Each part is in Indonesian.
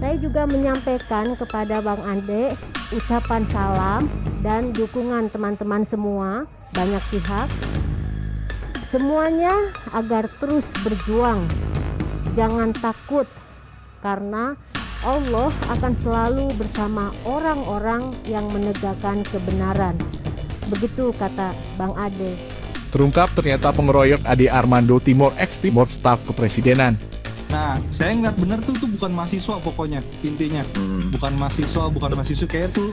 Saya juga menyampaikan kepada Bang Ade ucapan salam dan dukungan teman-teman semua, banyak pihak. Semuanya agar terus berjuang, jangan takut, karena Allah akan selalu bersama orang-orang yang menegakkan kebenaran. Begitu kata Bang Ade. Terungkap ternyata pengeroyok Ade Armando Timor X Timor staf kepresidenan. Nah, saya ngeliat bener tuh bukan mahasiswa pokoknya, intinya. Bukan mahasiswa kayak tuh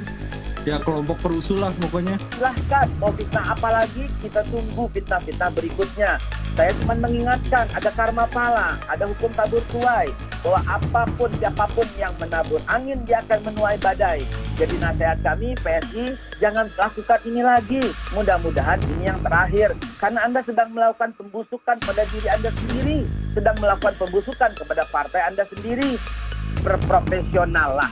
ya kelompok perusuh lah pokoknya. Silahkan mau fitnah apalagi, kita tunggu fitnah-fitnah berikutnya. Saya cuma mengingatkan ada karma pala, ada hukum tabur tuai, bahwa apapun siapapun yang menabur angin dia akan menuai badai. Jadi nasihat kami PSI, jangan lakukan ini lagi. Mudah-mudahan ini yang terakhir, karena Anda sedang melakukan pembusukan pada diri Anda sendiri, sedang melakukan pembusukan kepada partai Anda sendiri. Berprofesional lah,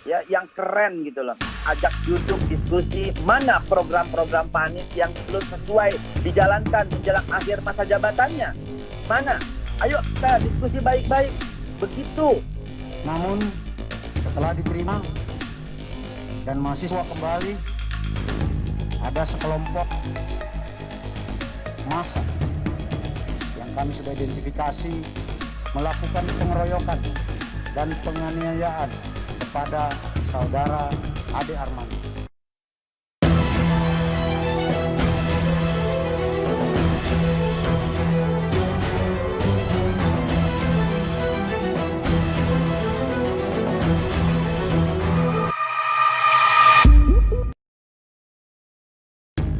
ya, yang keren gitu loh. Ajak duduk diskusi mana program-program Pak Anies yang belum sesuai dijalankan menjelang akhir masa jabatannya. Mana? Ayo kita diskusi baik-baik. Begitu. Namun setelah diterima dan mahasiswa kembali, ada sekelompok massa yang kami sudah identifikasi melakukan pengeroyokan dan penganiayaan kepada saudara Ade Armando.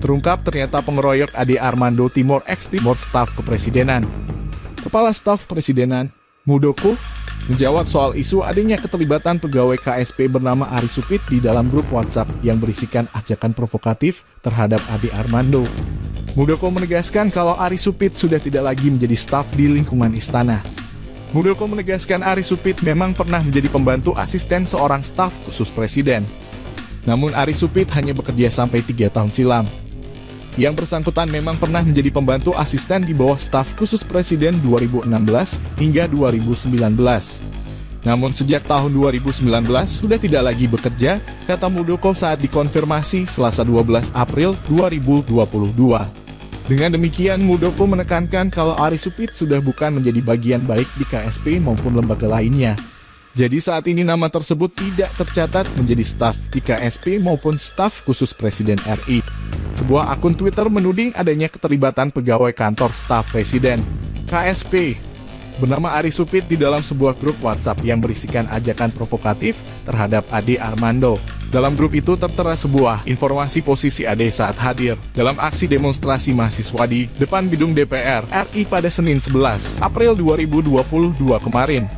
Terungkap ternyata pengeroyok Ade Armando Timor X Timor staf kepresidenan. Kepala Staf Kepresidenan, Muldoko, menjawab soal isu adanya keterlibatan pegawai KSP bernama Ari Supit di dalam grup WhatsApp yang berisikan ajakan provokatif terhadap Ade Armando. Muldoko menegaskan kalau Ari Supit sudah tidak lagi menjadi staf di lingkungan istana. Muldoko menegaskan Ari Supit memang pernah menjadi pembantu asisten seorang staf khusus presiden. Namun Ari Supit hanya bekerja sampai 3 tahun silam. Yang bersangkutan memang pernah menjadi pembantu asisten di bawah staf khusus presiden 2016 hingga 2019. Namun sejak tahun 2019 sudah tidak lagi bekerja, kata Muldoko saat dikonfirmasi Selasa 12 April 2022. Dengan demikian, Muldoko menekankan kalau Ari Supit sudah bukan menjadi bagian baik di KSP maupun lembaga lainnya. Jadi saat ini nama tersebut tidak tercatat menjadi staf di KSP maupun staf khusus Presiden RI. Sebuah akun Twitter menuding adanya keterlibatan pegawai kantor staf Presiden, KSP, bernama Ari Supit di dalam sebuah grup WhatsApp yang berisikan ajakan provokatif terhadap Ade Armando. Dalam grup itu tertera sebuah informasi posisi Ade saat hadir dalam aksi demonstrasi mahasiswa di depan gedung DPR RI pada Senin 11 April 2022 kemarin.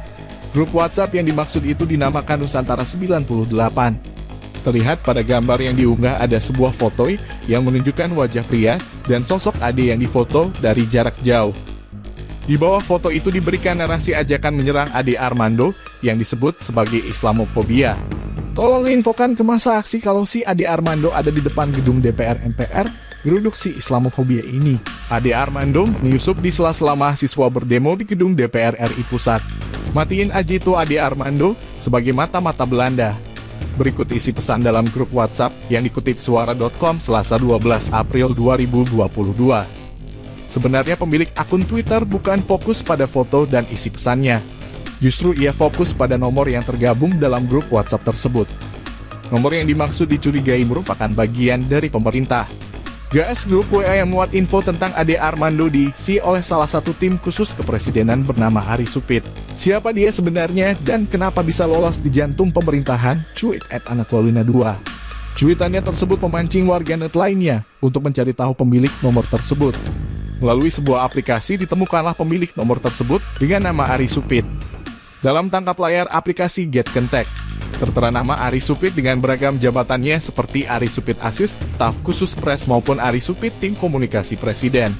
Grup WhatsApp yang dimaksud itu dinamakan Nusantara 98. Terlihat pada gambar yang diunggah ada sebuah foto yang menunjukkan wajah pria dan sosok Ade yang difoto dari jarak jauh. Di bawah foto itu diberikan narasi ajakan menyerang Ade Armando yang disebut sebagai Islamofobia. Tolong infokan ke masa aksi kalau si Ade Armando ada di depan gedung DPR MPR, geruduk si Islamofobia ini. Ade Armando menyusup di sela-sela mahasiswa berdemo di gedung DPR RI Pusat. Matiin aja itu Ade Armando sebagai mata-mata Belanda. Berikut isi pesan dalam grup WhatsApp yang dikutip suara.com Selasa 12 April 2022. Sebenarnya pemilik akun Twitter bukan fokus pada foto dan isi pesannya. Justru ia fokus pada nomor yang tergabung dalam grup WhatsApp tersebut. Nomor yang dimaksud dicurigai merupakan bagian dari pemerintah. GS grup WA yang muat info tentang Ade Armando diisi oleh salah satu tim khusus kepresidenan bernama Ari Supit. Siapa dia sebenarnya dan kenapa bisa lolos di jantung pemerintahan? Cuit @anakwalina2. Cuitannya tersebut memancing warganet lainnya untuk mencari tahu pemilik nomor tersebut. Melalui sebuah aplikasi ditemukanlah pemilik nomor tersebut dengan nama Ari Supit. Dalam tangkap layar aplikasi Get Contact, tertera nama Ari Supit dengan beragam jabatannya seperti Ari Supit Asis, staf khusus pres maupun Ari Supit tim komunikasi presiden.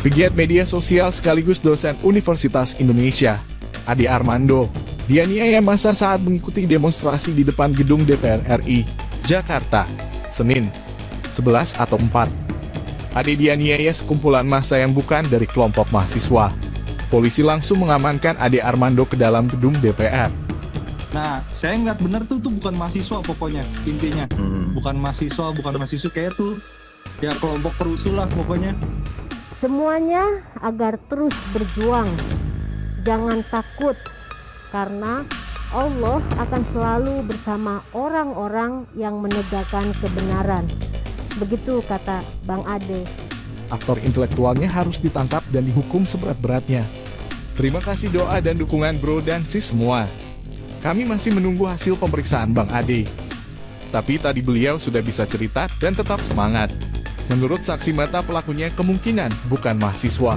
Pegiat media sosial sekaligus dosen Universitas Indonesia, Ade Armando, dianiaya massa saat mengikuti demonstrasi di depan gedung DPR RI, Jakarta, Senin, 11 atau 4. Ade dianiaya sekumpulan massa yang bukan dari kelompok mahasiswa. Polisi langsung mengamankan Ade Armando ke dalam gedung DPR. Nah, saya ngeliat bener tuh bukan mahasiswa pokoknya, intinya. Bukan mahasiswa, bukan mahasiswa, kayak tuh ya kelompok perusuh lah pokoknya. Semuanya agar terus berjuang. Jangan takut, karena Allah akan selalu bersama orang-orang yang menegakkan kebenaran. Begitu kata Bang Ade. Aktor intelektualnya harus ditangkap dan dihukum seberat-beratnya. Terima kasih doa dan dukungan bro dan sis semua. Kami masih menunggu hasil pemeriksaan Bang Ade. Tapi tadi beliau sudah bisa cerita dan tetap semangat. Menurut saksi mata pelakunya kemungkinan bukan mahasiswa.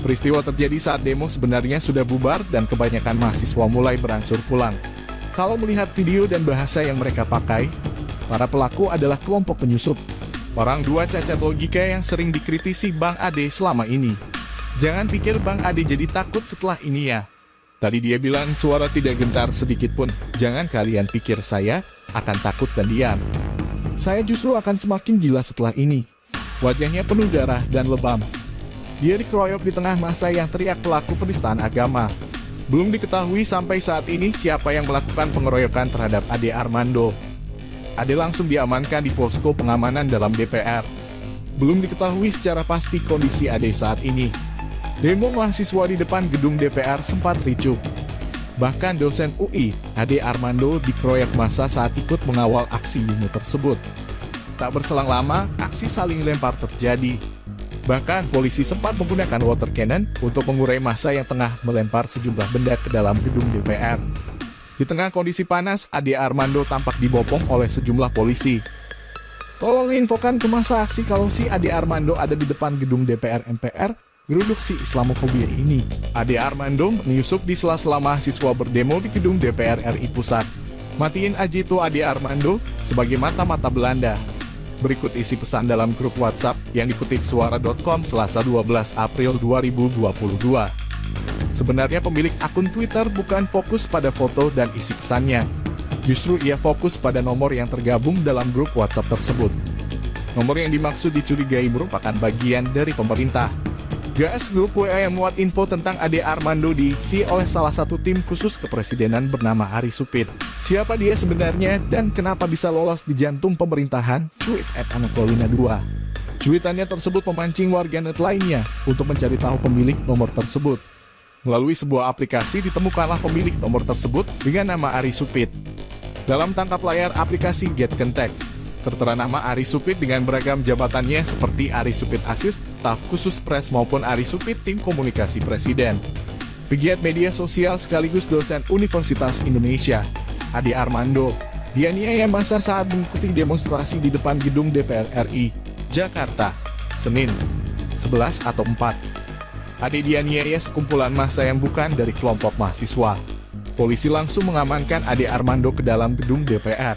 Peristiwa terjadi saat demo sebenarnya sudah bubar dan kebanyakan mahasiswa mulai berangsur pulang. Kalau melihat video dan bahasa yang mereka pakai, para pelaku adalah kelompok penyusup. Orang dua cacat logika yang sering dikritisi Bang Ade selama ini. Jangan pikir Bang Ade jadi takut setelah ini ya. Tadi dia bilang suara tidak gentar sedikit pun. Jangan kalian pikir saya akan takut dan diam. Saya justru akan semakin gila setelah ini. Wajahnya penuh darah dan lebam. Dia dikeroyok di tengah masa yang teriak pelaku penistaan agama. Belum diketahui sampai saat ini siapa yang melakukan pengeroyokan terhadap Ade Armando. Ade langsung diamankan di posko pengamanan dalam DPR. Belum diketahui secara pasti kondisi Ade saat ini. Demo mahasiswa di depan gedung DPR sempat ricuh. Bahkan dosen UI, Ade Armando, dikeroyok massa saat ikut mengawal aksi demo tersebut. Tak berselang lama, aksi saling lempar terjadi. Bahkan polisi sempat menggunakan water cannon untuk mengurai massa yang tengah melempar sejumlah benda ke dalam gedung DPR. Di tengah kondisi panas, Ade Armando tampak dibopong oleh sejumlah polisi. Tolong infokan ke massa aksi kalau si Ade Armando ada di depan gedung DPR MPR, geruduk si Islamofobia ini. Ade Armando menyusup di sela-sela mahasiswa berdemo di gedung DPR RI Pusat. Matiin aja itu Ade Armando sebagai mata-mata Belanda. Berikut isi pesan dalam grup WhatsApp yang dikutip suara.com Selasa 12 April 2022. Sebenarnya pemilik akun Twitter bukan fokus pada foto dan isi pesannya. Justru ia fokus pada nomor yang tergabung dalam grup WhatsApp tersebut. Nomor yang dimaksud dicurigai merupakan bagian dari pemerintah. GS grup WA yang muat info tentang Ade Armando diisi oleh salah satu tim khusus kepresidenan bernama Ari Supit. Siapa dia sebenarnya dan kenapa bisa lolos di jantung pemerintahan? Cuit @anakolina2. Cuitannya tersebut memancing warganet lainnya untuk mencari tahu pemilik nomor tersebut. Melalui sebuah aplikasi ditemukanlah pemilik nomor tersebut dengan nama Ari Supit. Dalam tangkap layar aplikasi Get Contact, tertera nama Ari Supit dengan beragam jabatannya seperti Ari Supit Asis, staf khusus pres maupun Ari Supit tim komunikasi presiden. Pegiat media sosial sekaligus dosen Universitas Indonesia, Ade Armando, dianiaya massa saat mengikuti demonstrasi di depan gedung DPR RI, Jakarta, Senin, 11 atau 4. Ade dianiaya sekumpulan massa yang bukan dari kelompok mahasiswa. Polisi langsung mengamankan Ade Armando ke dalam gedung DPR.